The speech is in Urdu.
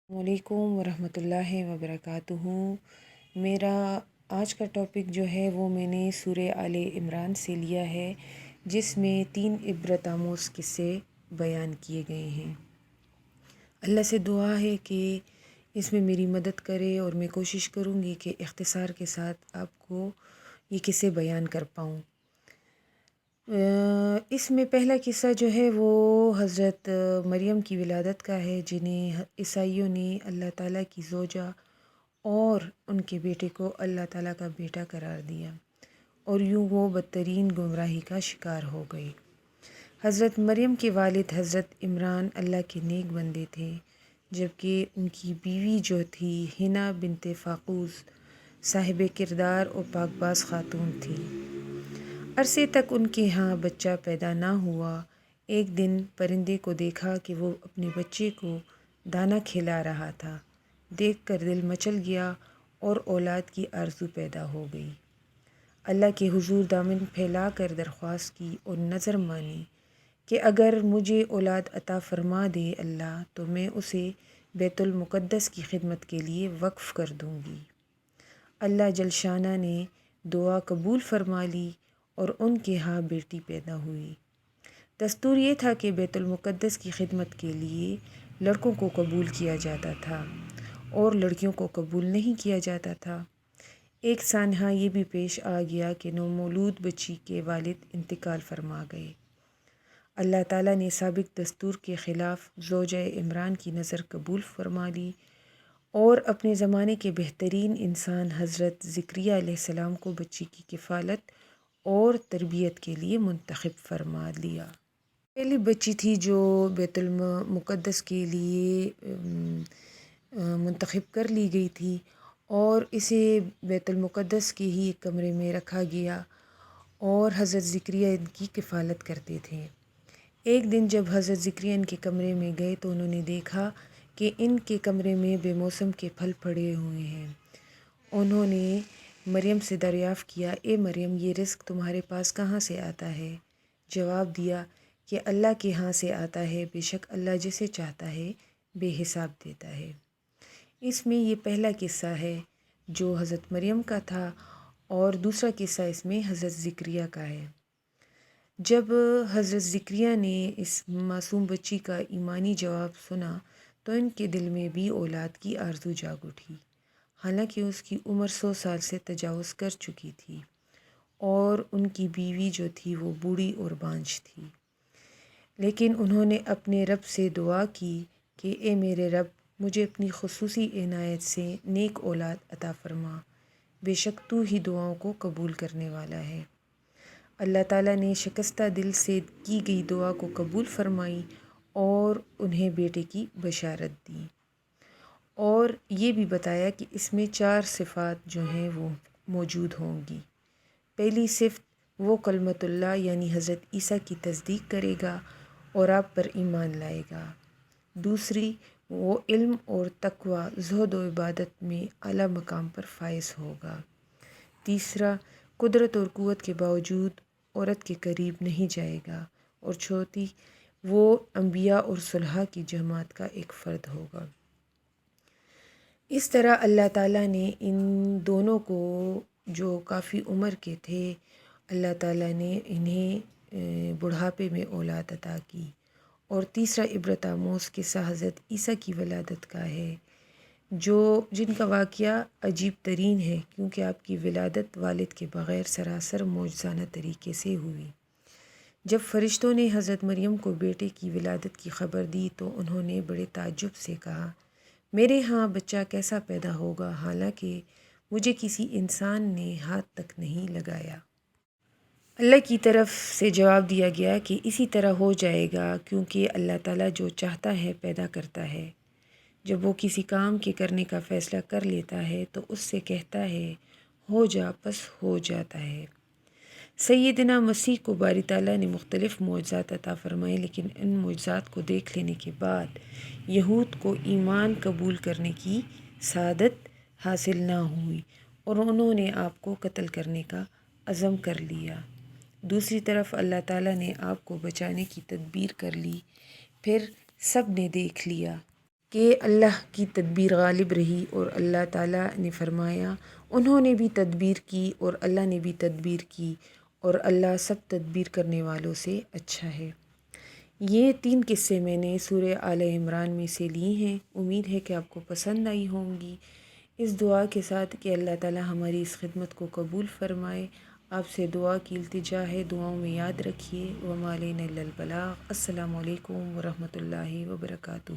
السلام علیکم ورحمۃ اللہ وبرکاتہ۔ میرا آج کا ٹاپک جو ہے وہ میں نے سورہ آل عمران سے لیا ہے، جس میں 3 عبرت آموز قصے بیان کیے گئے ہیں۔ اللہ سے دعا ہے کہ اس میں میری مدد کرے اور میں کوشش کروں گی کہ اختصار کے ساتھ آپ کو یہ قصے بیان کر پاؤں۔ اس میں پہلا قصہ جو ہے وہ حضرت مریم کی ولادت کا ہے، جنہیں عیسائیوں نے اللہ تعالیٰ کی زوجہ اور ان کے بیٹے کو اللہ تعالیٰ کا بیٹا قرار دیا، اور یوں وہ بدترین گمراہی کا شکار ہو گئی۔ حضرت مریم کے والد حضرت عمران اللہ کے نیک بندے تھے، جبکہ ان کی بیوی جو تھی حنا بنت فاقوس صاحب کردار اور پاک باز خاتون تھی۔ عرصے تک ان کے ہاں بچہ پیدا نہ ہوا۔ ایک دن پرندے کو دیکھا کہ وہ اپنے بچے کو دانہ کھلا رہا تھا۔ دیکھ کر دل مچل گیا اور اولاد کی آرزو پیدا ہو گئی۔ اللہ کے حضور دامن پھیلا کر درخواست کی اور نذر مانی کہ اگر مجھے اولاد عطا فرما دے اللہ، تو میں اسے بیت المقدس کی خدمت کے لیے وقف کر دوں گی۔ اللہ جل شانہ نے دعا قبول فرما لی اور ان کے ہاں بیٹی پیدا ہوئی۔ دستور یہ تھا کہ بیت المقدس کی خدمت کے لیے لڑکوں کو قبول کیا جاتا تھا اور لڑکیوں کو قبول نہیں کیا جاتا تھا۔ ایک سانحہ یہ بھی پیش آ گیا کہ نومولود بچی کے والد انتقال فرما گئے۔ اللہ تعالیٰ نے سابق دستور کے خلاف زوجہ عمران کی نظر قبول فرما لی اور اپنے زمانے کے بہترین انسان حضرت زکریا علیہ السلام کو بچی کی کفالت اور تربیت کے لیے منتخب فرما لیا۔ پہلی بچی تھی جو بیت المقدس کے لیے منتخب کر لی گئی تھی، اور اسے بیت المقدس کے ہی ایک کمرے میں رکھا گیا اور حضرت زکریا ان کی کفالت کرتے تھے۔ ایک دن جب حضرت زکریا ان کے کمرے میں گئے تو انہوں نے دیکھا کہ ان کے کمرے میں بے موسم کے پھل پڑے ہوئے ہیں۔ انہوں نے مریم سے دریافت کیا، اے مریم، یہ رزق تمہارے پاس کہاں سے آتا ہے؟ جواب دیا کہ اللہ کے ہاں سے آتا ہے، بے شک اللہ جسے چاہتا ہے بے حساب دیتا ہے۔ اس میں یہ پہلا قصہ ہے جو حضرت مریم کا تھا، اور دوسرا قصہ اس میں حضرت زکریا کا ہے۔ جب حضرت زکریا نے اس معصوم بچی کا ایمانی جواب سنا تو ان کے دل میں بھی اولاد کی آرزو جاگ اٹھی، حالانکہ اس کی عمر 100 سال سے تجاوز کر چکی تھی اور ان کی بیوی جو تھی وہ بوڑھی اور بانجھ تھی۔ لیکن انہوں نے اپنے رب سے دعا کی کہ اے میرے رب، مجھے اپنی خصوصی عنایت سے نیک اولاد عطا فرما، بے شک تو ہی دعاؤں کو قبول کرنے والا ہے۔ اللہ تعالیٰ نے شکستہ دل سے کی گئی دعا کو قبول فرمائی اور انہیں بیٹے کی بشارت دی، اور یہ بھی بتایا کہ اس میں 4 صفات جو ہیں وہ موجود ہوں گی۔ پہلی صفت، وہ کلمت اللہ یعنی حضرت عیسیٰ کی تصدیق کرے گا اور آپ پر ایمان لائے گا۔ دوسری، وہ علم اور تقوی، زہد و عبادت میں اعلیٰ مقام پر فائز ہوگا۔ تیسرا، قدرت اور قوت کے باوجود عورت کے قریب نہیں جائے گا۔ اور چوتھی، وہ انبیاء اور صلحاء کی جماعت کا ایک فرد ہوگا۔ اس طرح اللہ تعالیٰ نے ان دونوں کو، جو کافی عمر کے تھے، اللہ تعالیٰ نے انہیں بڑھاپے میں اولاد عطا کی۔ اور تیسرا عبرت آموز قصہ حضرت عیسیٰ کی ولادت کا ہے، جن کا واقعہ عجیب ترین ہے، کیونکہ آپ کی ولادت والد کے بغیر سراسر معجزانہ طریقے سے ہوئی۔ جب فرشتوں نے حضرت مریم کو بیٹے کی ولادت کی خبر دی تو انہوں نے بڑے تعجب سے کہا، میرے ہاں بچہ کیسا پیدا ہوگا، حالانکہ مجھے کسی انسان نے ہاتھ تک نہیں لگایا۔ اللہ کی طرف سے جواب دیا گیا کہ اسی طرح ہو جائے گا، کیونکہ اللہ تعالیٰ جو چاہتا ہے پیدا کرتا ہے۔ جب وہ کسی کام کے کرنے کا فیصلہ کر لیتا ہے تو اس سے کہتا ہے ہو جا، پس ہو جاتا ہے۔ سیدنا مسیح کو باری تعالیٰ نے مختلف معجزات عطا فرمائے، لیکن ان معجزات کو دیکھ لینے کے بعد یہود کو ایمان قبول کرنے کی سعادت حاصل نہ ہوئی اور انہوں نے آپ کو قتل کرنے کا عزم کر لیا۔ دوسری طرف اللہ تعالیٰ نے آپ کو بچانے کی تدبیر کر لی۔ پھر سب نے دیکھ لیا کہ اللہ کی تدبیر غالب رہی اور اللہ تعالیٰ نے فرمایا انہوں نے بھی تدبیر کی اور اللہ نے بھی تدبیر کی اور اللہ سب تدبیر کرنے والوں سے اچھا ہے۔ یہ 3 قصے میں نے سورہ آل عمران میں سے لی ہیں۔ امید ہے کہ آپ کو پسند آئی ہوں گی، اس دعا کے ساتھ کہ اللہ تعالیٰ ہماری اس خدمت کو قبول فرمائے۔ آپ سے دعا کی التجا ہے، دعاؤں میں یاد رکھیے۔ وما علینا الا البلاغ۔ السلام علیکم ورحمۃ اللہ وبرکاتہ۔